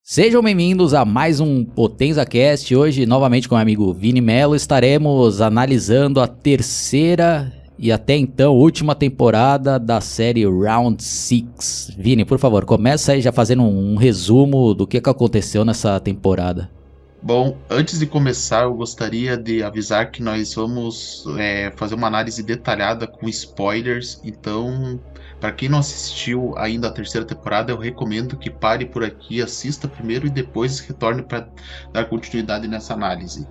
Sejam bem-vindos a mais um PotenzaCast. Hoje, novamente com o meu amigo Vini Melo, estaremos analisando a terceira e até então última temporada da série Round 6. Vini, por favor, começa aí já fazendo um resumo do que aconteceu nessa temporada. Bom, antes de começar, eu gostaria de avisar que nós vamos fazer uma análise detalhada com spoilers. Então, para quem não assistiu ainda a terceira temporada, eu recomendo que pare por aqui, assista primeiro e depois retorne para dar continuidade nessa análise.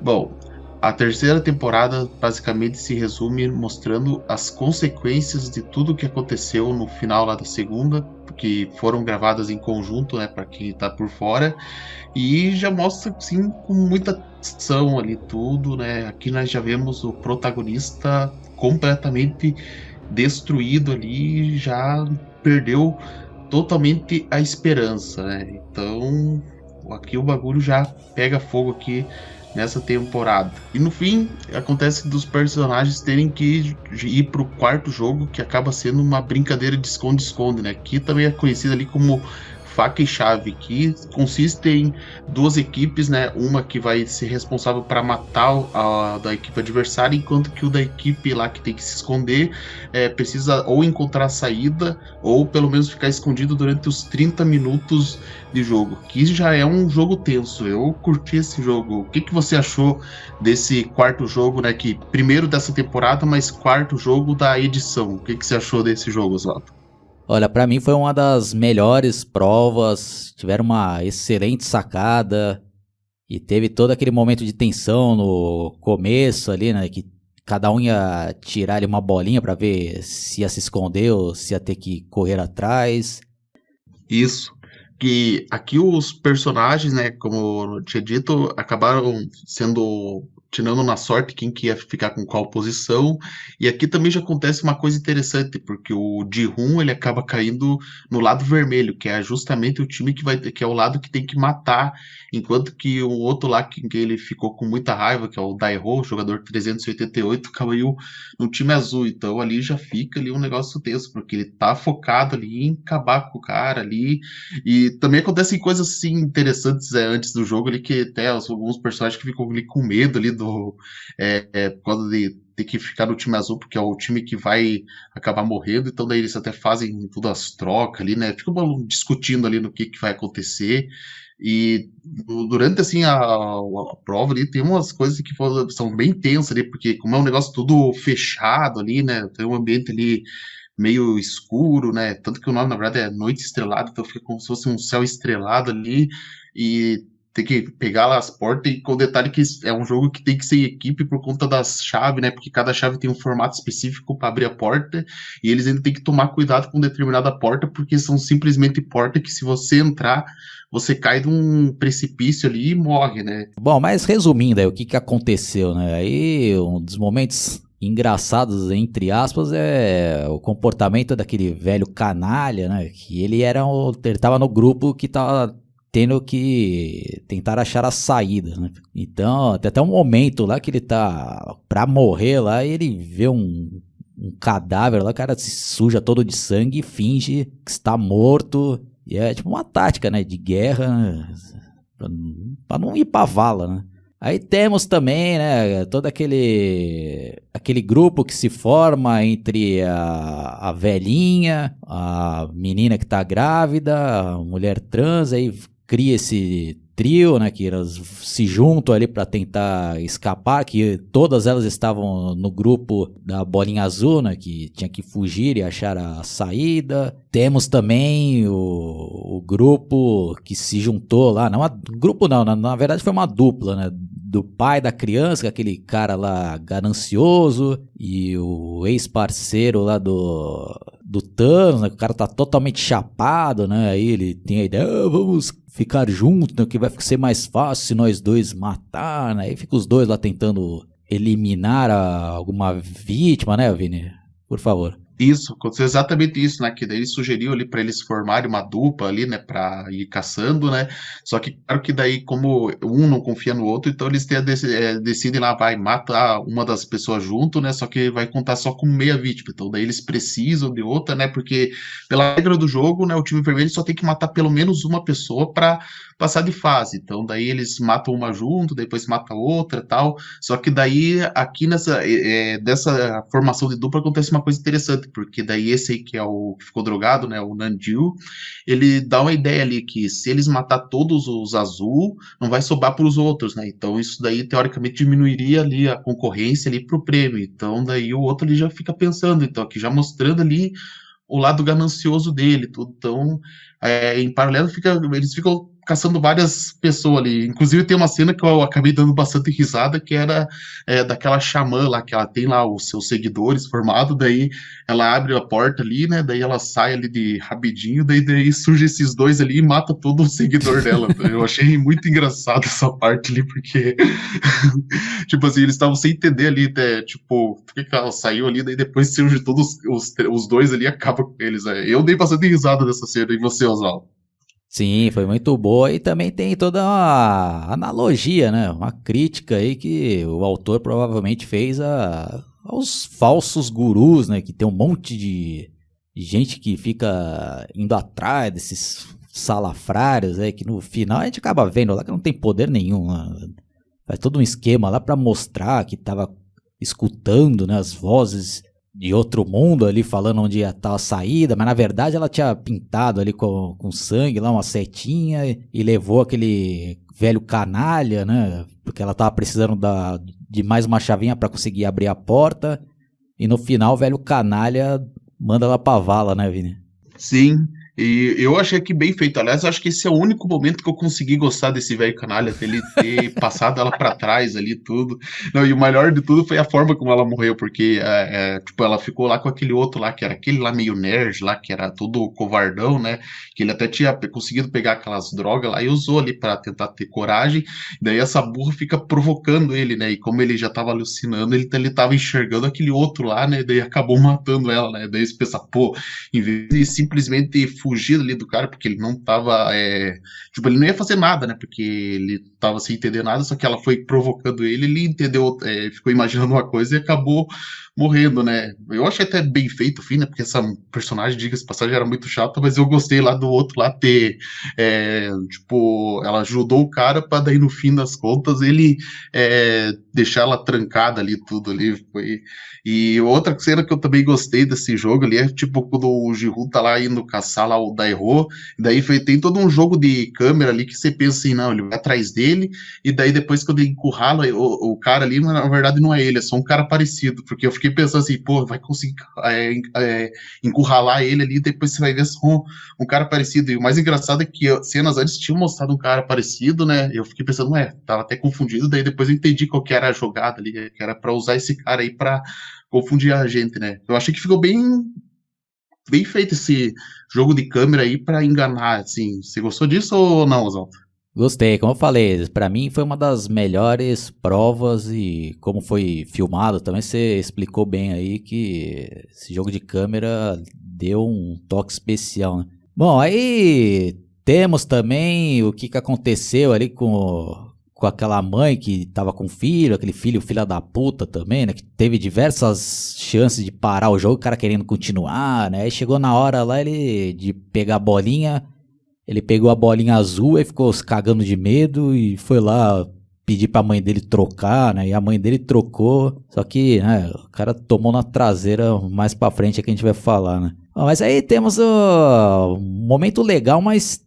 Bom, a terceira temporada basicamente se resume mostrando as consequências de tudo o que aconteceu no final lá da segunda, que foram gravadas em conjunto, né, para quem tá por fora, e já mostra, sim, com muita ação ali tudo, né, aqui nós já vemos o protagonista completamente destruído ali, já perdeu totalmente a esperança, né, então aqui o bagulho já pega fogo aqui nessa temporada. E no fim, acontece dos personagens terem que ir pro quarto jogo, que acaba sendo uma brincadeira de esconde-esconde, né? Que também é conhecida ali como faca e chave, que consiste em duas equipes, né? Uma que vai ser responsável para matar a da equipe adversária, enquanto que o da equipe lá que tem que se esconder precisa ou encontrar a saída, ou pelo menos ficar escondido durante os 30 minutos de jogo, que já é um jogo tenso. Eu curti esse jogo. O que você achou desse quarto jogo, né? Que primeiro dessa temporada, mas quarto jogo da edição. O que você achou desse jogo, Oswaldo? Olha, pra mim foi uma das melhores provas, tiveram uma excelente sacada e teve todo aquele momento de tensão no começo ali, né, que cada um ia tirar ali uma bolinha pra ver se ia se esconder ou se ia ter que correr atrás. Isso. Que aqui os personagens, né, como eu tinha dito, acabaram sendo tirando na sorte quem que ia ficar com qual posição. E aqui também já acontece uma coisa interessante, porque o Ji-Hoon ele acaba caindo no lado vermelho, que é justamente o time que é o lado que tem que matar, enquanto que o outro lá que ele ficou com muita raiva, que é o Daiho, jogador 388, caiu no time azul. Então ali já fica ali um negócio tenso, porque ele tá focado ali em acabar com o cara ali. E também acontecem coisas assim interessantes antes do jogo ali, que até alguns personagens que ficam ali com medo ali por causa de ter que ficar no time azul, porque é o time que vai acabar morrendo, então daí eles até fazem todas as trocas ali, né? Ficam discutindo ali no que vai acontecer. E durante assim a prova ali tem umas coisas que são bem tensas ali, porque como é um negócio tudo fechado ali, né? Tem um ambiente ali meio escuro, né? Tanto que o nome, na verdade, é Noite Estrelada, então fica como se fosse um céu estrelado ali, e tem que pegar lá as portas, e com o detalhe que é um jogo que tem que ser em equipe por conta das chaves, né? Porque cada chave tem um formato específico para abrir a porta, e eles ainda têm que tomar cuidado com determinada porta, porque são simplesmente portas que se você entrar, você cai de um precipício ali e morre, né? Bom, mas resumindo aí o que aconteceu, né? Aí um dos momentos engraçados, entre aspas, é o comportamento daquele velho canalha, né? Que ele tava no grupo que tava tendo que tentar achar a saída, né? Então, tem até um momento lá que ele tá pra morrer lá e ele vê um cadáver lá, o cara se suja todo de sangue e finge que está morto. E é tipo uma tática, né, de guerra, né? Pra não ir pra vala, né? Aí temos também, né, todo aquele grupo que se forma entre a velhinha, a menina que tá grávida, a mulher trans, aí cria esse trio, né, que elas se juntam ali pra tentar escapar, que todas elas estavam no grupo da bolinha azul, né, que tinha que fugir e achar a saída. Temos também o grupo que se juntou lá, grupo não, na verdade foi uma dupla, né, do pai da criança, aquele cara lá ganancioso, e o ex-parceiro lá do Thanos, né, que o cara tá totalmente chapado, né, aí ele tem a ideia, vamos ficar juntos, né, que vai ser mais fácil se nós dois matar, né, aí fica os dois lá tentando eliminar alguma vítima, né, Vini? Por favor. Isso, aconteceu exatamente isso, né? Que daí ele sugeriu ali para eles formarem uma dupla ali, né? Pra ir caçando, né? Só que, claro que daí, como um não confia no outro, então eles decidem lá, vai, mata uma das pessoas junto, né? Só que vai contar só com meia vítima. Então daí eles precisam de outra, né? Porque, pela regra do jogo, né? O time vermelho só tem que matar pelo menos uma pessoa para passar de fase. Então daí eles matam uma junto, depois mata outra, tal. Só que daí aqui dessa formação de dupla acontece uma coisa interessante, porque daí esse aí que é o que ficou drogado, né, o Nanjiu, ele dá uma ideia ali que se eles matar todos os azul, não vai sobrar para os outros, né? Então isso daí teoricamente diminuiria ali a concorrência ali pro prêmio. Então daí o outro ali já fica pensando, então aqui já mostrando ali o lado ganancioso dele, tudo. Então, em paralelo, eles ficam caçando várias pessoas ali. Inclusive, tem uma cena que eu acabei dando bastante risada, que era daquela xamã lá, que ela tem lá os seus seguidores formados, daí ela abre a porta ali, né? Daí ela sai ali de rapidinho, daí surge esses dois ali e mata todo o seguidor dela. Eu achei muito engraçado essa parte ali, porque tipo assim, eles estavam sem entender ali, tipo, por que ela saiu ali, daí depois surge todos os dois ali e acaba com eles. Eu dei bastante risada dessa cena, e você, Oswaldo? Sim, foi muito boa e também tem toda uma analogia, né? Uma crítica aí que o autor provavelmente fez aos falsos gurus, né? Que tem um monte de gente que fica indo atrás desses salafrários aí, que no final a gente acaba vendo lá que não tem poder nenhum, né? Faz todo um esquema lá pra mostrar que tava escutando, né, as vozes de outro mundo ali falando onde ia estar a saída, mas na verdade ela tinha pintado ali com sangue lá uma setinha e levou aquele velho canalha, né? Porque ela tava precisando de mais uma chavinha para conseguir abrir a porta e no final o velho canalha manda ela pra vala, né, Vini? Sim, e eu achei que bem feito. Aliás, eu acho que esse é o único momento que eu consegui gostar desse velho canalha, dele ter passado ela pra trás ali, tudo. Não, e o melhor de tudo foi a forma como ela morreu, porque, tipo, ela ficou lá com aquele outro lá, que era aquele lá meio nerd lá, que era todo covardão, né? Que ele até tinha conseguido pegar aquelas drogas lá e usou ali pra tentar ter coragem. Daí essa burra fica provocando ele, né? E como ele já tava alucinando, ele tava enxergando aquele outro lá, né? Daí acabou matando ela, né? Daí você pensa, pô, em vez de simplesmente fugir ali do cara, porque ele não tava. Tipo, ele não ia fazer nada, né? Porque ele tava sem entender nada, só que ela foi provocando ele entendeu, ficou imaginando uma coisa e acabou morrendo, né? Eu achei até bem feito o fim, né? Porque essa personagem, diga-se de passagem, era muito chata, mas eu gostei lá do outro lá ter. Tipo, ela ajudou o cara pra daí no fim das contas ele deixar ela trancada ali, tudo ali. E outra cena que eu também gostei desse jogo ali é tipo quando o Giru tá lá indo caçar lá o Dairo, daí tem todo um jogo de câmera ali que você pensa assim, não, ele vai atrás dele, e daí depois quando ele encurrala o cara ali, na verdade não é ele, é só um cara parecido, porque eu fiquei pensando assim, pô, vai conseguir encurralar ele ali, e depois você vai ver só um cara parecido, e o mais engraçado é que cenas antes tinham mostrado um cara parecido, né, eu fiquei pensando, tava até confundido, daí depois eu entendi qual que era a jogada ali, que era pra usar esse cara aí pra confundir a gente, né? Eu achei que ficou bem feito esse jogo de câmera aí pra enganar, assim. Você gostou disso ou não, Oswaldo? Gostei, como eu falei, pra mim foi uma das melhores provas e como foi filmado também você explicou bem aí que esse jogo de câmera deu um toque especial, né? Bom, aí temos também o que aconteceu ali com aquela mãe que tava com filho, aquele filho da puta também, né? Que teve diversas chances de parar o jogo, o cara querendo continuar, né? Aí chegou na hora lá de pegar a bolinha, ele pegou a bolinha azul e ficou se cagando de medo e foi lá pedir pra mãe dele trocar, né? E a mãe dele trocou, só que, né, o cara tomou na traseira mais pra frente é que a gente vai falar, né? Bom, mas aí temos um momento legal, mas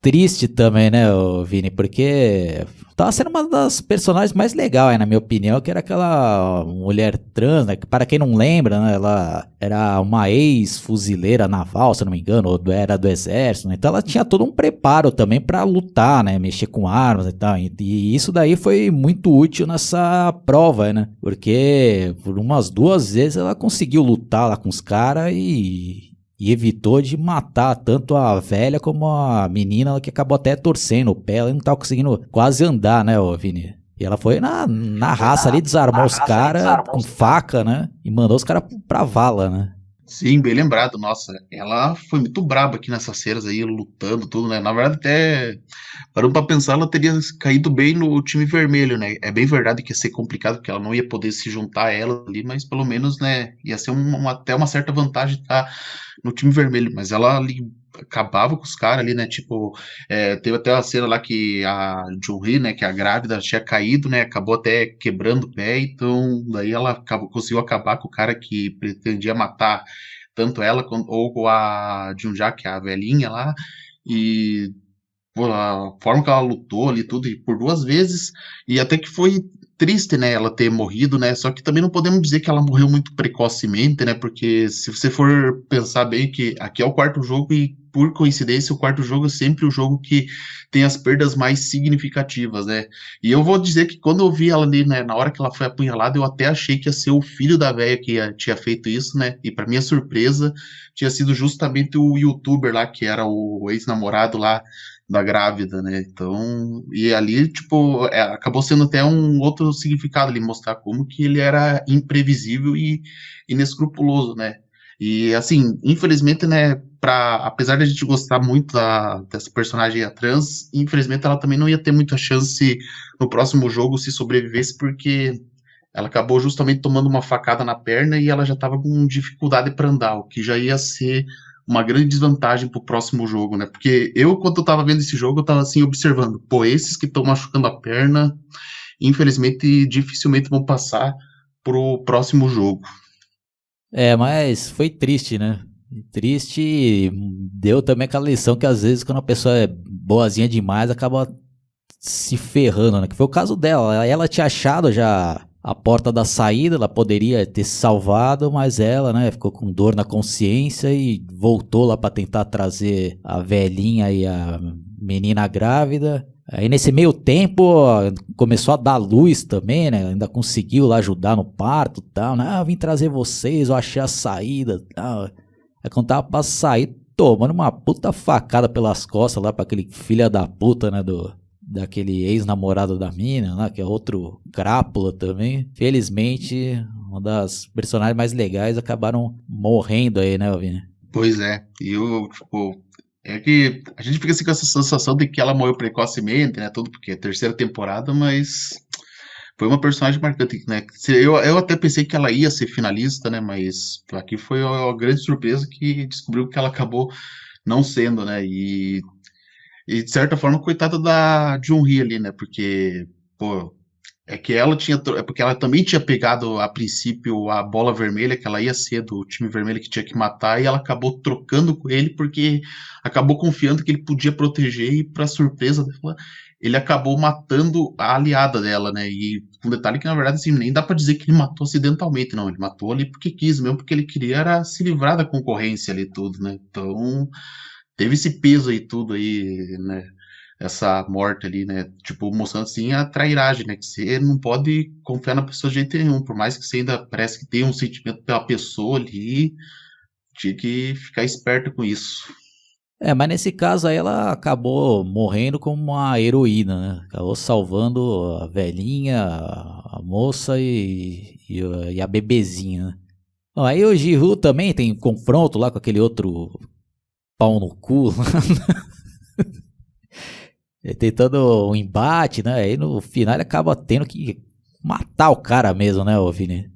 triste também, né, Vini? Porque tava sendo uma das personagens mais legais, na minha opinião, que era aquela mulher trans, né? Que para quem não lembra, né, ela era uma ex-fuzileira naval, se não me engano, ou era do exército, né? Então ela tinha todo um preparo também pra lutar, né? Mexer com armas e tal. E isso daí foi muito útil nessa prova, né? Porque por umas 2 vezes ela conseguiu lutar lá com os caras e evitou de matar tanto a velha como a menina, que acabou até torcendo o pé, ela não tava conseguindo quase andar, né, Vini? E ela foi na raça ali, desarmou os caras com faca, né? E mandou os caras pra vala, né? Sim, bem lembrado, nossa, ela foi muito braba aqui nessas cenas aí, lutando, tudo, né? Na verdade, até parando pra pensar, ela teria caído bem no time vermelho, né? É bem verdade que ia ser complicado, porque ela não ia poder se juntar a ela ali, mas pelo menos, né, ia ser até uma certa vantagem estar no time vermelho. Mas ela ali acabava com os caras ali, né? Tipo, teve até uma cena lá que a Jun-Hee, né, que é a grávida, tinha caído, né? Acabou até quebrando o pé, então daí ela conseguiu acabar com o cara que pretendia matar tanto ela ou com a Junja, que é a velhinha lá. E pô, a forma que ela lutou ali, tudo, e por 2 vezes, e até que foi triste, né, ela ter morrido, né, só que também não podemos dizer que ela morreu muito precocemente, né, porque se você for pensar bem que aqui é o quarto jogo e, por coincidência, o quarto jogo é sempre o jogo que tem as perdas mais significativas, né, e eu vou dizer que quando eu vi ela ali, né, na hora que ela foi apunhalada, eu até achei que ia ser o filho da velha que tinha feito isso, né, e para minha surpresa, tinha sido justamente o youtuber lá, que era o ex-namorado lá, da grávida, né? Então, e ali, tipo, acabou sendo até um outro significado ali, mostrar como que ele era imprevisível e inescrupuloso, né? E assim, infelizmente, né, apesar de a gente gostar muito dessa personagem a trans, infelizmente ela também não ia ter muita chance no próximo jogo se sobrevivesse, porque ela acabou justamente tomando uma facada na perna e ela já estava com dificuldade para andar, o que já ia ser uma grande desvantagem pro próximo jogo, né? Porque eu, quando eu tava vendo esse jogo, eu tava assim observando, pô, esses que estão machucando a perna, infelizmente, dificilmente vão passar pro próximo jogo. É, mas foi triste, né? Triste e deu também aquela lição que às vezes quando a pessoa é boazinha demais acaba se ferrando, né? Que foi o caso dela. Ela tinha achado já a porta da saída, ela poderia ter se salvado, mas ela, né, ficou com dor na consciência e voltou lá pra tentar trazer a velhinha e a menina grávida. Aí nesse meio tempo ó, começou a dar luz também, né? Ainda conseguiu lá ajudar no parto e tal, né? Ah, eu vim trazer vocês, eu achei a saída e tal. Aí quando tava pra sair, tomando uma puta facada pelas costas lá pra aquele filho da puta, né? Daquele ex-namorado da mina lá, que é outro crápula também. Felizmente, uma das personagens mais legais acabaram morrendo aí, né, Vini? Pois é, e eu, tipo, é que a gente fica assim com essa sensação de que ela morreu precocemente, né, tudo porque é a terceira temporada, mas foi uma personagem marcante, né, eu até pensei que ela ia ser finalista, né, mas aqui foi a grande surpresa que descobriu que ela acabou não sendo, né, e de certa forma, coitada da Jun-Hee ali, né? Porque, pô, é que ela tinha. É porque ela também tinha pegado a princípio a bola vermelha, que ela ia ser do time vermelho que tinha que matar, e ela acabou trocando com ele porque acabou confiando que ele podia proteger, e pra surpresa dela, ele acabou matando a aliada dela, né? E um detalhe que, na verdade, assim, nem dá pra dizer que ele matou acidentalmente, não. Ele matou ali porque quis, mesmo porque ele queria era se livrar da concorrência ali tudo, né? Então teve esse peso aí tudo aí, né? Essa morte ali, né? Tipo, mostrando assim a trairagem, né? Que você não pode confiar na pessoa de jeito nenhum, por mais que você ainda parece que tenha um sentimento pela pessoa ali, tinha que ficar esperto com isso. É, mas nesse caso aí ela acabou morrendo como uma heroína, né? Acabou salvando a velhinha, a moça e a bebezinha, né? Bom, aí o Giru também tem confronto lá com aquele outro pau no cu, tentando um embate, né? Aí no final ele acaba tendo que matar o cara mesmo, né, ô Vini?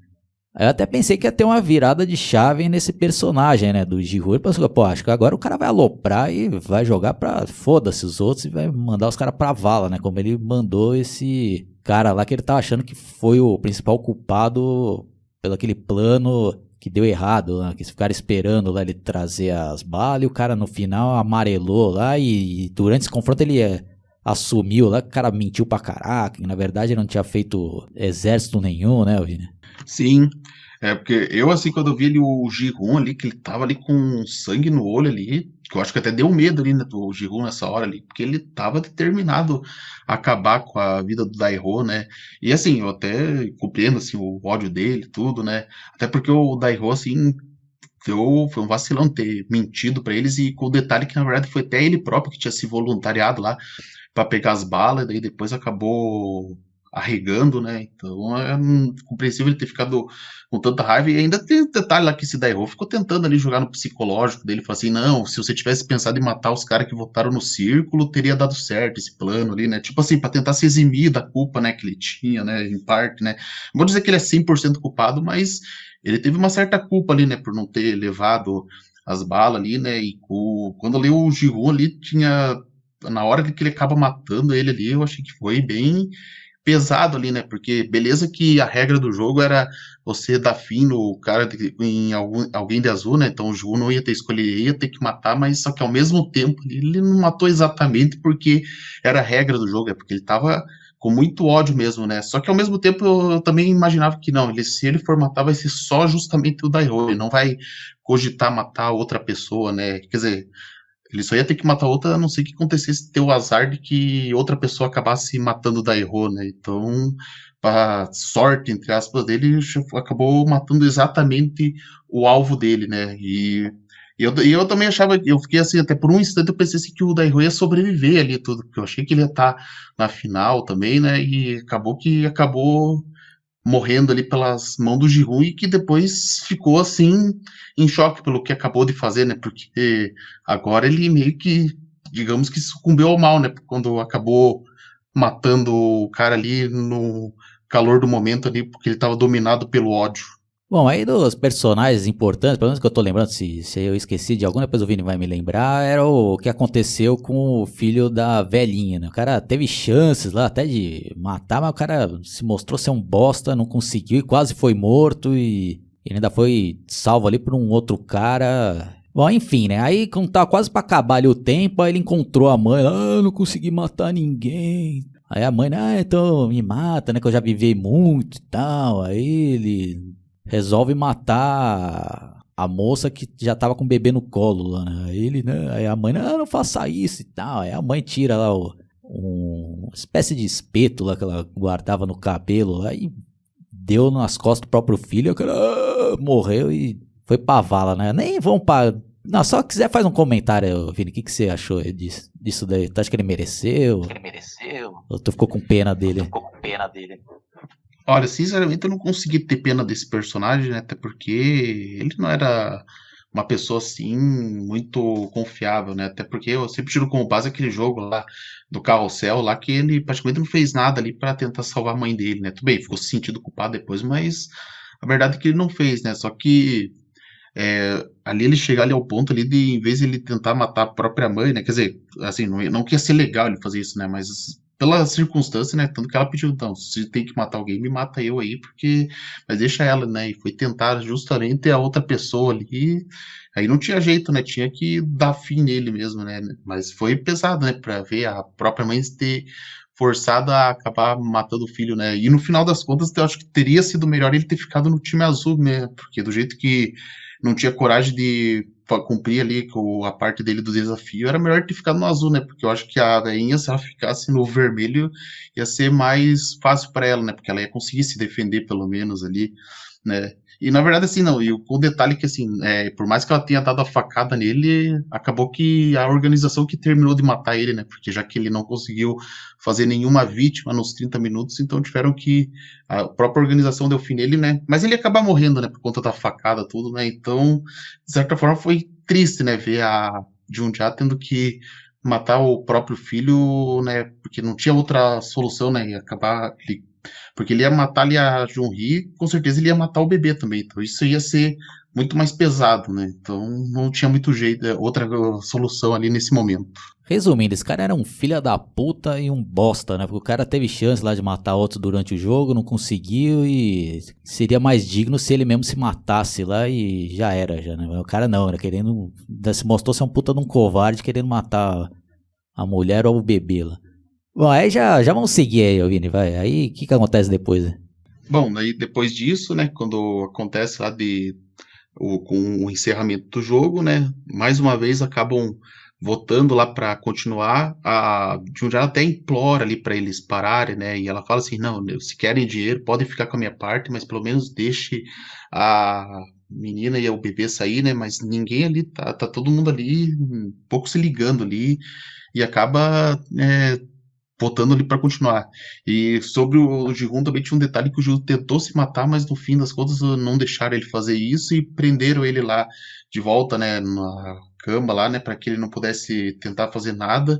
Aí eu até pensei que ia ter uma virada de chave nesse personagem, né, do Jihu. Eu pensei, pô, acho que agora o cara vai aloprar e vai jogar pra foda-se os outros e vai mandar os caras pra vala, né? Como ele mandou esse cara lá que ele tava achando que foi o principal culpado pelo aquele plano que deu errado, né? Que eles ficaram esperando lá ele trazer as balas e o cara no final amarelou lá e durante esse confronto ele assumiu lá que o cara mentiu pra caraca, que na verdade ele não tinha feito exército nenhum, né, Vini? Sim, porque eu, assim, quando eu vi ali o Giron ali, que ele tava ali com sangue no olho ali, que eu acho que até deu medo ali, né, do Giron nessa hora ali, porque ele tava determinado a acabar com a vida do Daihou, né? E assim, eu até compreendo assim, o ódio dele, tudo, né? Até porque o Daihou, assim, foi um vacilão ter mentido pra eles, e com o detalhe que, na verdade, foi até ele próprio que tinha se voluntariado lá pra pegar as balas, e daí depois acabou arregando, né? Então é compreensível ele ter ficado com tanta raiva. E ainda tem um detalhe lá que esse Daihou ficou tentando ali jogar no psicológico dele, falou assim: não, se você tivesse pensado em matar os caras que votaram no círculo, teria dado certo esse plano ali, né? Tipo assim, pra tentar se eximir da culpa, né, que ele tinha, né, em parte, né? Não vou dizer que ele é 100% culpado, mas ele teve uma certa culpa ali, né, por não ter levado as balas ali, né? E quando ali o Giron ali tinha. Na hora que ele acaba matando ele ali, eu achei que foi bem pesado ali, né? Porque beleza que a regra do jogo era você dar fim no cara em alguém de azul, né? Então o Ju não ia ter escolha, ia ter que matar, mas só que ao mesmo tempo ele não matou exatamente porque era a regra do jogo, é porque ele tava com muito ódio mesmo, né? Só que ao mesmo tempo eu também imaginava que não, se ele for matar vai ser só justamente o Daihou, ele não vai cogitar matar outra pessoa, né? Quer dizer, ele só ia ter que matar outra, a não ser que acontecesse ter o azar de que outra pessoa acabasse matando o Daihou, né? Então, para sorte, entre aspas, dele, acabou matando exatamente o alvo dele, né? E eu também achava, eu fiquei assim, até por um instante eu pensei assim, que o Daihou ia sobreviver ali e tudo, porque eu achei que ele ia estar na final também, né? E acabou morrendo ali pelas mãos do Giroud e que depois ficou assim em choque pelo que acabou de fazer, né? Porque agora ele meio que, digamos que sucumbiu ao mal, né? Quando acabou matando o cara ali no calor do momento ali, porque ele estava dominado pelo ódio. Bom, aí dos personagens importantes, pelo menos que eu tô lembrando, se eu esqueci de algum, depois o Vini vai me lembrar, era o que aconteceu com o filho da velhinha, né? O cara teve chances lá até de matar, mas o cara se mostrou ser um bosta, não conseguiu e quase foi morto e ele ainda foi salvo ali por um outro cara. Bom, enfim, né? Aí quando tava quase pra acabar ali o tempo, aí ele encontrou a mãe, eu não consegui matar ninguém. Aí a mãe, então me mata, né? Que eu já vivi muito e tal. Aí ele resolve matar a moça que já tava com o bebê no colo lá, né? Aí ele, né? Aí a mãe, não faça isso e tal. Aí a mãe tira lá uma espécie de espeto lá que ela guardava no cabelo lá e deu nas costas do próprio filho. E o cara morreu e foi pra vala, né? Nem vão pra. Não, só quiser faz um comentário, Vini. O que você achou disso daí? Tu acha que ele mereceu? Ou tu ficou com pena dele? Olha, sinceramente eu não consegui ter pena desse personagem, né? Até porque ele não era uma pessoa assim muito confiável, né? Até porque eu sempre tiro como base aquele jogo lá do Carrossel lá que ele praticamente não fez nada ali para tentar salvar a mãe dele, né? Tudo bem, ficou se sentindo culpado depois, mas a verdade é que ele não fez, né? Só que ali ele chegar ali ao ponto ali de, em vez de ele tentar matar a própria mãe, né? Quer dizer, assim, não que ia ser legal ele fazer isso, né? Mas pela circunstância, né? Tanto que ela pediu, então, se tem que matar alguém, me mata eu aí, porque. Mas deixa ela, né? E foi tentar justamente a outra pessoa ali. Aí não tinha jeito, né? Tinha que dar fim nele mesmo, né? Mas foi pesado, né? Pra ver a própria mãe ter forçado a acabar matando o filho, né? E no final das contas, eu acho que teria sido melhor ele ter ficado no time azul, né? Porque do jeito que não tinha coragem de cumprir ali com a parte dele do desafio, era melhor ter ficado no azul, né? Porque eu acho que a Rainha, se ela ficasse no vermelho, ia ser mais fácil para ela, né? Porque ela ia conseguir se defender, pelo menos, ali, né? E na verdade, assim, não. E o detalhe que, assim, por mais que ela tenha dado a facada nele, acabou que a organização que terminou de matar ele, né? Porque já que ele não conseguiu fazer nenhuma vítima nos 30 minutos, então tiveram que. A própria organização deu fim nele, né? Mas ele ia acabar morrendo, né? Por conta da facada, tudo, né? Então, de certa forma, foi triste, né? Ver a Junja tendo que matar o próprio filho, né? Porque não tinha outra solução, né? Ia acabar. Porque ele ia matar ali a Junri, com certeza ele ia matar o bebê também. Então isso ia ser muito mais pesado, né? Então não tinha muito jeito, outra solução ali nesse momento. Resumindo, esse cara era um filho da puta e um bosta, né? Porque o cara teve chance lá de matar outro durante o jogo, não conseguiu e seria mais digno se ele mesmo se matasse lá e já era, já, né? O cara não, era querendo. Se mostrou ser um puta de um covarde querendo matar a mulher ou o bebê lá. Bom, aí já vamos seguir aí, Vini, vai. Aí o que acontece depois, né? Bom, daí depois disso, né? Quando acontece lá com o encerramento do jogo, né? Mais uma vez acabam votando lá para continuar. A Junja até implora ali para eles pararem, né? E ela fala assim: não, se querem dinheiro, podem ficar com a minha parte, mas pelo menos deixe a menina e o bebê sair, né? Mas ninguém ali tá todo mundo ali, um pouco se ligando ali, e acaba botando ali pra continuar. E sobre o Ji-hoon também tinha um detalhe que o Ji-hoon tentou se matar, mas no fim das contas não deixaram ele fazer isso e prenderam ele lá de volta, né, na cama lá, né, para que ele não pudesse tentar fazer nada.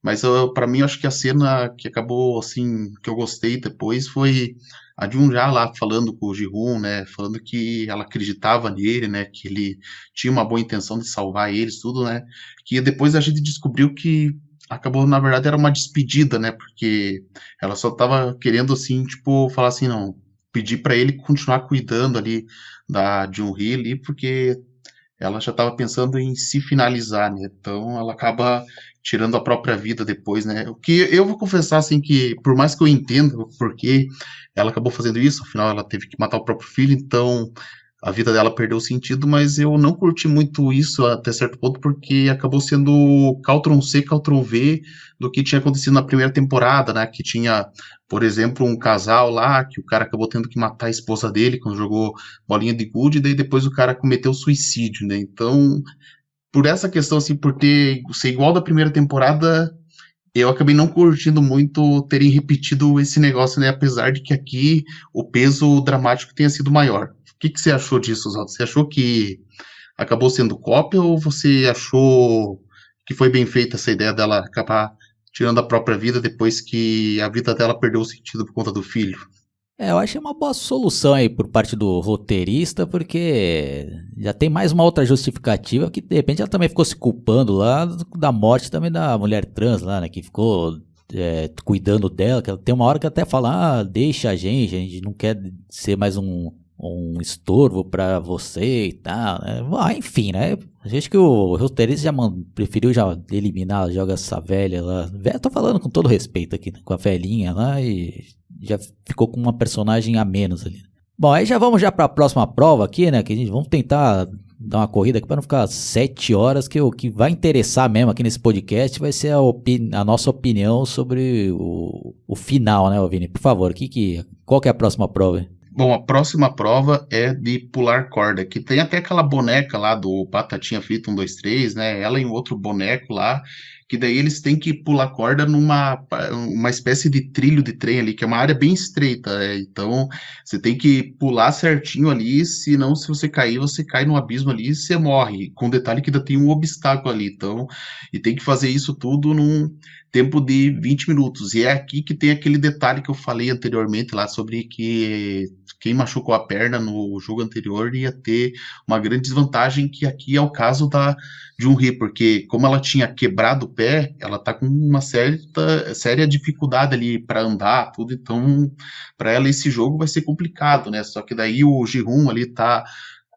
Mas para mim, eu acho que a cena que acabou, assim, que eu gostei depois foi a de um já lá falando com o Ji-hoon, né, falando que ela acreditava nele, né, que ele tinha uma boa intenção de salvar eles, tudo, né, que depois a gente descobriu que acabou, na verdade, era uma despedida, né, porque ela só tava querendo, assim, tipo, falar assim, não, pedir para ele continuar cuidando ali da Jun-hee ali, porque ela já estava pensando em se finalizar, né? Então ela acaba tirando a própria vida depois, né? O que eu vou confessar assim que por mais que eu entenda o porquê ela acabou fazendo isso, afinal ela teve que matar o próprio filho, então a vida dela perdeu sentido, mas eu não curti muito isso até certo ponto, porque acabou sendo Caltron C, Caltron V do que tinha acontecido na primeira temporada, né? Que tinha, por exemplo, um casal lá que o cara acabou tendo que matar a esposa dele quando jogou bolinha de gude, e daí depois o cara cometeu suicídio, né? Então, por essa questão, assim, por ter ser igual da primeira temporada, eu acabei não curtindo muito terem repetido esse negócio, né? Apesar de que aqui o peso dramático tenha sido maior. O que você achou disso, Oswaldo? Você achou que acabou sendo cópia ou você achou que foi bem feita essa ideia dela acabar tirando a própria vida depois que a vida dela perdeu o sentido por conta do filho? Eu achei uma boa solução aí por parte do roteirista, porque já tem mais uma outra justificativa que de repente ela também ficou se culpando lá da morte também da mulher trans lá, né? Que ficou cuidando dela, que ela tem uma hora que até fala, deixa a gente não quer ser mais um estorvo pra você e tal, né? Enfim, né? Acho que o roteirista preferiu já eliminar, joga essa velha lá. Tô falando com todo respeito aqui, né? Com a velhinha lá e já ficou com uma personagem a menos ali. Bom, aí já vamos já para a próxima prova aqui, né? Que a gente vamos tentar dar uma corrida aqui para não ficar 7 horas, que o que vai interessar mesmo aqui nesse podcast vai ser a nossa opinião sobre o final, né, Vini? Por favor, qual que é a próxima prova? Bom, a próxima prova é de pular corda, que tem até aquela boneca lá do Batatinha Frita 1, 2, 3, né? Ela e um outro boneco lá, que daí eles têm que pular corda numa uma espécie de trilho de trem ali, que é uma área bem estreita, né? Então você tem que pular certinho ali, senão se você cair, você cai no abismo ali e você morre. Com detalhe que ainda tem um obstáculo ali, então, e tem que fazer isso tudo num tempo de 20 minutos. E é aqui que tem aquele detalhe que eu falei anteriormente lá sobre que quem machucou a perna no jogo anterior ia ter uma grande desvantagem, que aqui é o caso da Jun-hee, porque como ela tinha quebrado o pé, ela tá com uma séria dificuldade ali para andar, tudo, então para ela esse jogo vai ser complicado, né? Só que daí o Ji-hoon ali tá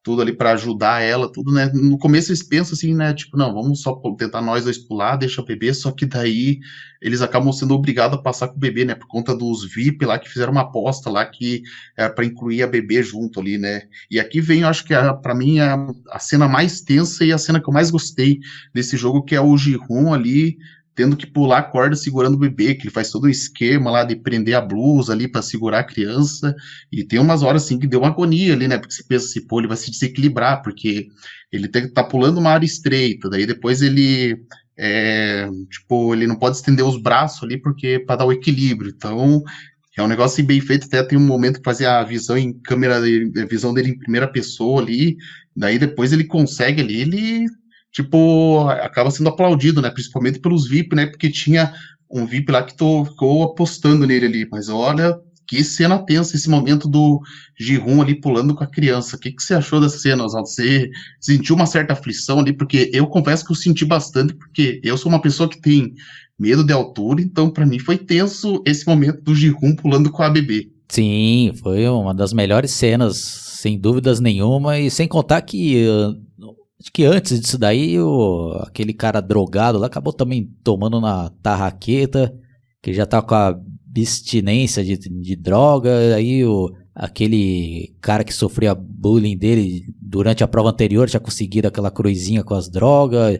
tudo ali para ajudar ela, tudo, né? No começo eles pensam assim, né? Tipo, não, vamos só tentar nós dois pular, deixa o bebê, só que daí eles acabam sendo obrigados a passar com o bebê, né? Por conta dos VIP lá que fizeram uma aposta lá que era para incluir a bebê junto ali, né? E aqui vem, eu acho que para mim a cena mais tensa e a cena que eu mais gostei desse jogo, que é o Ji-hoon ali tendo que pular a corda segurando o bebê, que ele faz todo um esquema lá de prender a blusa ali para segurar a criança, e tem umas horas assim que deu uma agonia ali, né, porque você pensa assim, pô, ele vai se desequilibrar, porque ele tá pulando uma área estreita, daí depois ele, tipo, ele não pode estender os braços ali, porque para dar o equilíbrio, então é um negócio assim, bem feito, até tem um momento que fazia a visão em câmera, a visão dele em primeira pessoa ali, daí depois ele consegue ali, ele tipo, acaba sendo aplaudido, né? Principalmente pelos VIP, né? Porque tinha um VIP lá que ficou apostando nele ali. Mas olha, que cena tensa esse momento do Ji-hoon ali pulando com a criança. O que você achou dessa cena, Oswaldo? Você sentiu uma certa aflição ali? Porque eu confesso que eu senti bastante, porque eu sou uma pessoa que tem medo de altura, então para mim foi tenso esse momento do Ji-hoon pulando com a bebê. Sim, foi uma das melhores cenas, sem dúvidas nenhuma, e sem contar que acho que antes disso daí, aquele cara drogado lá acabou também tomando na tarraqueta, que já tá com a abstinência de droga, aí aquele cara que sofria bullying dele durante a prova anterior tinha conseguido aquela cruzinha com as drogas,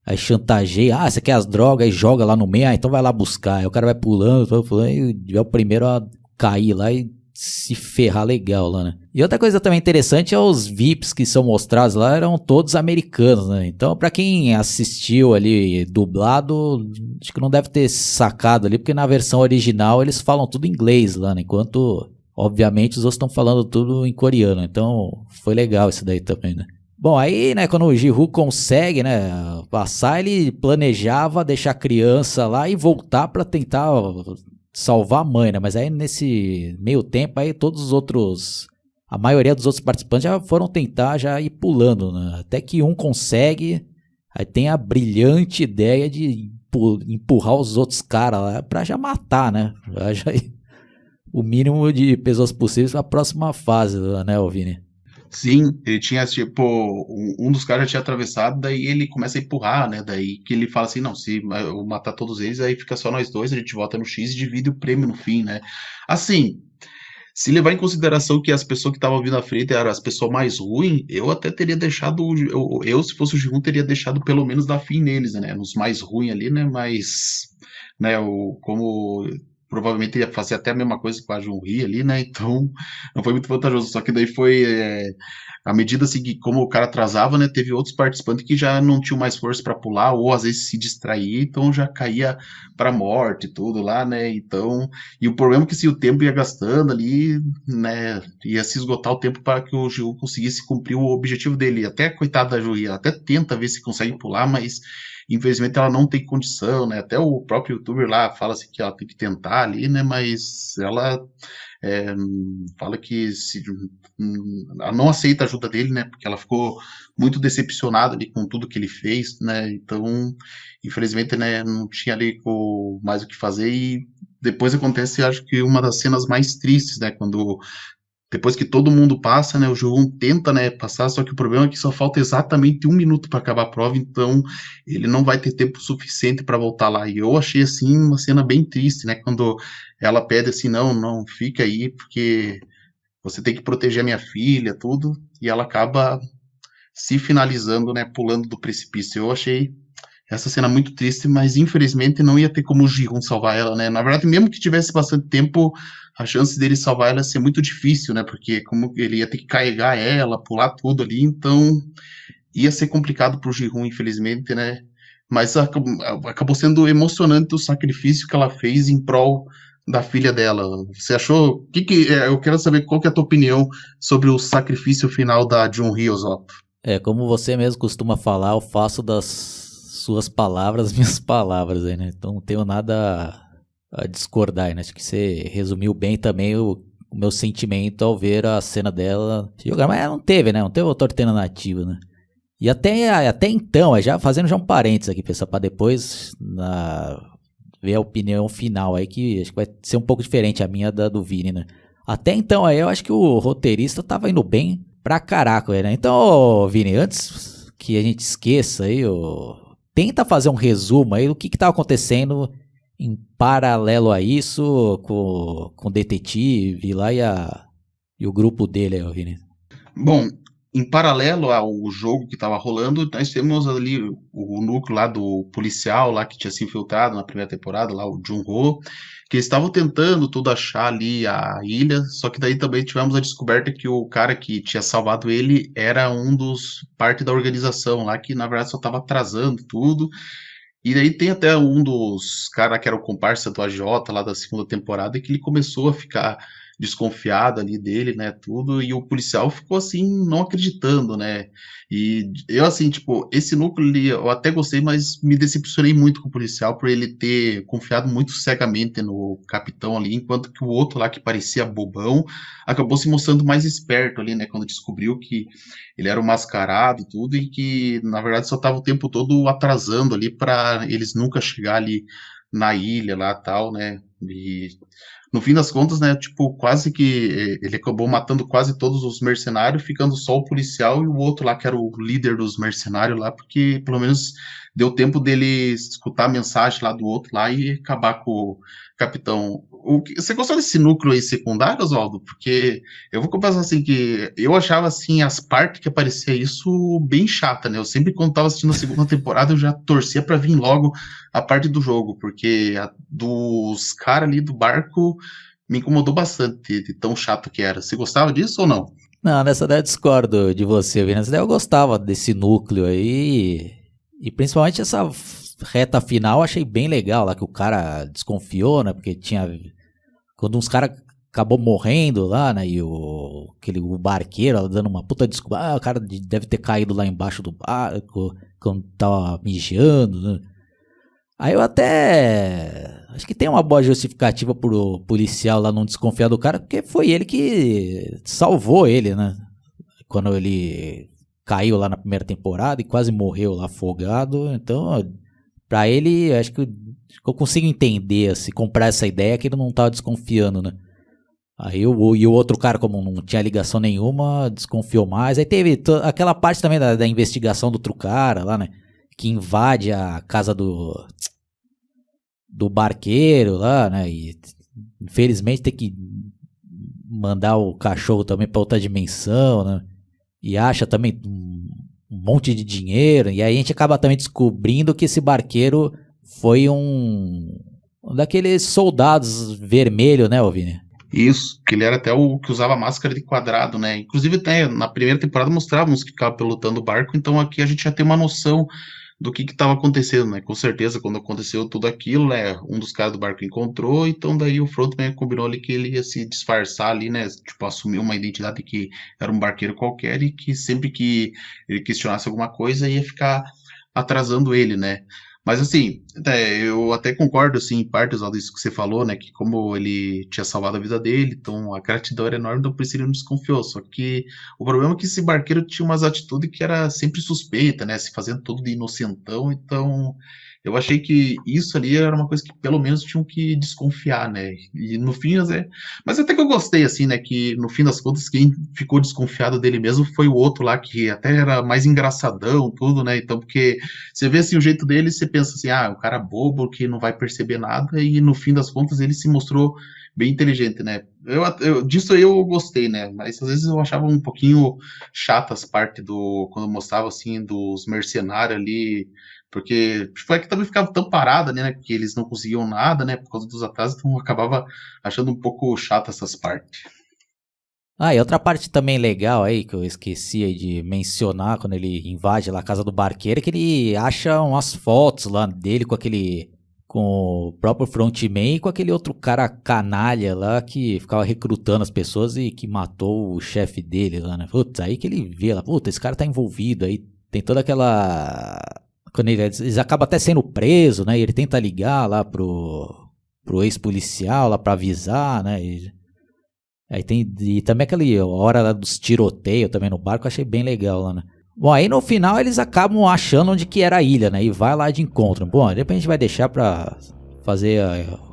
aí chantageia, você quer as drogas, aí joga lá no meio, então vai lá buscar, aí o cara vai pulando, e é o primeiro a cair lá e se ferrar legal lá, né? E outra coisa também interessante é os VIPs que são mostrados lá, eram todos americanos, né? Então, pra quem assistiu ali dublado, acho que não deve ter sacado ali, porque na versão original eles falam tudo em inglês lá, né? Enquanto, obviamente, os outros estão falando tudo em coreano. Então, foi legal isso daí também, né? Bom, aí, né, quando o Ji-Woo consegue, né, passar, ele planejava deixar a criança lá e voltar pra tentar salvar a mãe, né? Mas aí nesse meio tempo aí todos os outros, a maioria dos outros participantes já foram tentar já ir pulando, né? Até que um consegue, aí tem a brilhante ideia de empurrar os outros caras lá pra já matar, né? Já o mínimo de pessoas possíveis pra próxima fase, né, Vini? Sim, ele tinha, tipo, um dos caras já tinha atravessado, daí ele começa a empurrar, né? Daí que ele fala assim, não, se eu matar todos eles, aí fica só nós dois, a gente volta no X e divide o prêmio no fim, né? Assim, se levar em consideração que as pessoas que estavam vindo à frente eram as pessoas mais ruins, eu até teria deixado, eu se fosse o G1, teria deixado pelo menos dar fim neles, né? Nos mais ruins ali, né? Mas, né, como provavelmente ia fazer até a mesma coisa com a Junri ali, né? Então não foi muito vantajoso. Só que daí foi à medida assim que como o cara atrasava, né? Teve outros participantes que já não tinham mais força para pular ou às vezes se distraía, então já caía para morte e tudo lá, né? Então e o problema é que se o tempo ia gastando ali, né? Ia se esgotar o tempo para que o Gil conseguisse cumprir o objetivo dele. Até a coitada da Junri, ela até tenta ver se consegue pular, mas infelizmente ela não tem condição, né? Até o próprio youtuber lá fala assim que ela tem que tentar ali, né? Mas ela fala que ela não aceita a ajuda dele, né? Porque ela ficou muito decepcionada ali com tudo que ele fez, né? Então, infelizmente, né? Não tinha ali mais o que fazer e depois acontece, acho que uma das cenas mais tristes, né? Quando depois que todo mundo passa, né, o G1 tenta, né, passar, só que o problema é que só falta exatamente 1 minuto para acabar a prova, então ele não vai ter tempo suficiente para voltar lá. E eu achei, assim, uma cena bem triste, né, quando ela pede assim, não, fica aí, porque você tem que proteger a minha filha, tudo, e ela acaba se finalizando, né, pulando do precipício. Eu achei essa cena muito triste, mas infelizmente não ia ter como o Ji-Hoon salvar ela, né? Na verdade, mesmo que tivesse bastante tempo, a chance dele salvar ela ia ser muito difícil, né? Porque como ele ia ter que carregar ela, pular tudo ali, então ia ser complicado pro Ji-Hoon, infelizmente, né? Mas acabou sendo emocionante o sacrifício que ela fez em prol da filha dela. Você achou? Eu quero saber qual que é a tua opinião sobre o sacrifício final da Jun-Hee, Zop. Como você mesmo costuma falar, eu faço das suas palavras minhas palavras aí, né? Então não tenho nada a discordar aí, né? Acho que você resumiu bem também o meu sentimento ao ver a cena dela jogar. Mas ela não teve, né? Não teve outra alternativa, né? E até então, já fazendo já um parênteses aqui, pessoal, para depois ver a opinião final aí, que acho que vai ser um pouco diferente a minha do Vini, né? Até então aí eu acho que o roteirista tava indo bem pra caraca, né? Então, Vini, antes que a gente esqueça aí, tenta fazer um resumo aí do que tava acontecendo em paralelo a isso com o detetive lá e o grupo dele aí, Vini. Bom, em paralelo ao jogo que estava rolando, nós temos ali o núcleo lá do policial lá que tinha se infiltrado na primeira temporada, lá o Jun-Ho, que eles estavam tentando tudo achar ali a ilha, só que daí também tivemos a descoberta que o cara que tinha salvado ele era parte da organização lá, que na verdade só estava atrasando tudo. E daí tem até um dos caras que era o comparsa do AJ lá da segunda temporada, que ele começou a ficar desconfiado ali dele, né, tudo, e o policial ficou assim, não acreditando, né, e eu assim, tipo, esse núcleo ali, eu até gostei, mas me decepcionei muito com o policial por ele ter confiado muito cegamente no capitão ali, enquanto que o outro lá que parecia bobão, acabou se mostrando mais esperto ali, né, quando descobriu que ele era um mascarado e tudo, e que na verdade só estava o tempo todo atrasando ali para eles nunca chegar ali na ilha lá tal, né, e no fim das contas, né, tipo, quase que ele acabou matando quase todos os mercenários, ficando só o policial e o outro lá, que era o líder dos mercenários lá, porque pelo menos deu tempo dele escutar a mensagem lá do outro lá e acabar com o capitão. Você gostou desse núcleo aí secundário, Oswaldo? Porque eu vou confessar assim que eu achava assim as partes que aparecia isso bem chata, né? Eu sempre quando tava assistindo a segunda temporada eu já torcia pra vir logo a parte do jogo, porque dos caras ali do barco me incomodou bastante de tão chato que era. Você gostava disso ou não? Não, nessa daí eu discordo de você, Vini. Nessa daí eu gostava desse núcleo aí. E principalmente essa reta final eu achei bem legal lá, que o cara desconfiou, né? Porque tinha. Quando uns caras acabou morrendo lá, né? E o barqueiro ela dando uma puta desculpa. Ah, o cara deve ter caído lá embaixo do barco quando tava mijando, né? Aí eu até acho que tem uma boa justificativa pro policial lá não desconfiar do cara, porque foi ele que salvou ele, né? Quando ele caiu lá na primeira temporada e quase morreu lá afogado. Então, pra ele, acho que eu consigo entender, assim, comprar essa ideia que ele não tava desconfiando, né? Aí o outro cara, como não tinha ligação nenhuma, desconfiou mais. Aí teve aquela parte também da investigação do outro cara lá, né? Que invade a casa do barqueiro lá, né? E infelizmente tem que mandar o cachorro também pra outra dimensão, né? E acha também um monte de dinheiro. E aí a gente acaba também descobrindo que esse barqueiro foi um daqueles soldados vermelho, né, Vini? Isso, que ele era até o que usava máscara de quadrado, né? Inclusive, até na primeira temporada mostrávamos que ficava pilotando o barco, então aqui a gente já tem uma noção do que estava acontecendo, né? Com certeza, quando aconteceu tudo aquilo, né? Um dos caras do barco encontrou, então daí o Frontman combinou ali que ele ia se disfarçar ali, né? Tipo, assumir uma identidade que era um barqueiro qualquer e que sempre que ele questionasse alguma coisa ia ficar atrasando ele, né? Mas assim, eu até concordo assim, em partes disso que você falou, né? Que como ele tinha salvado a vida dele, então a gratidão era enorme, então por isso ele não desconfiou. Só que o problema é que esse barqueiro tinha umas atitudes que era sempre suspeita, né? Se fazendo tudo de inocentão, então eu achei que isso ali era uma coisa que pelo menos tinham que desconfiar, né? E no fim, mas até que eu gostei, assim, né? Que no fim das contas, quem ficou desconfiado dele mesmo foi o outro lá, que até era mais engraçadão, tudo, né? Então, porque você vê assim o jeito dele, você pensa assim, ah, o cara bobo que não vai perceber nada, e no fim das contas ele se mostrou bem inteligente, né? Disso aí eu gostei, né? Mas às vezes eu achava um pouquinho chata as partes quando mostrava assim dos mercenários ali, porque foi que também ficava tão parada, né? Que eles não conseguiam nada, né? Por causa dos atrasos, então eu acabava achando um pouco chata essas partes. Ah, e outra parte também legal aí, que eu esqueci aí de mencionar quando ele invade lá a casa do barqueiro, é que ele acha umas fotos lá dele com o próprio frontman e com aquele outro cara canalha lá que ficava recrutando as pessoas e que matou o chefe dele lá, né? Putz, aí que ele vê lá, putz, esse cara tá envolvido aí, tem toda aquela... Quando eles acabam até sendo preso, né? E ele tenta ligar lá pro ex-policial lá pra avisar, né? Aí tem e também aquela hora lá dos tiroteios também no barco, eu achei bem legal lá, né? Bom, aí no final eles acabam achando onde que era a ilha, né? E vai lá de encontro. Bom, depois a gente vai deixar pra fazer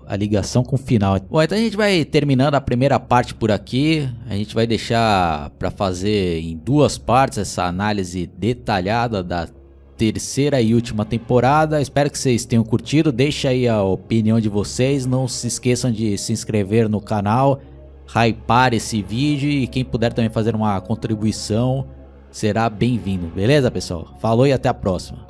a ligação com o final. Bom, então a gente vai terminando a primeira parte por aqui. A gente vai deixar pra fazer em duas partes essa análise detalhada da terceira e última temporada. Espero que vocês tenham curtido. Deixa aí a opinião de vocês. Não se esqueçam de se inscrever no canal, hypar esse vídeo e quem puder também fazer uma contribuição será bem-vindo, beleza, pessoal? Falou e até a próxima.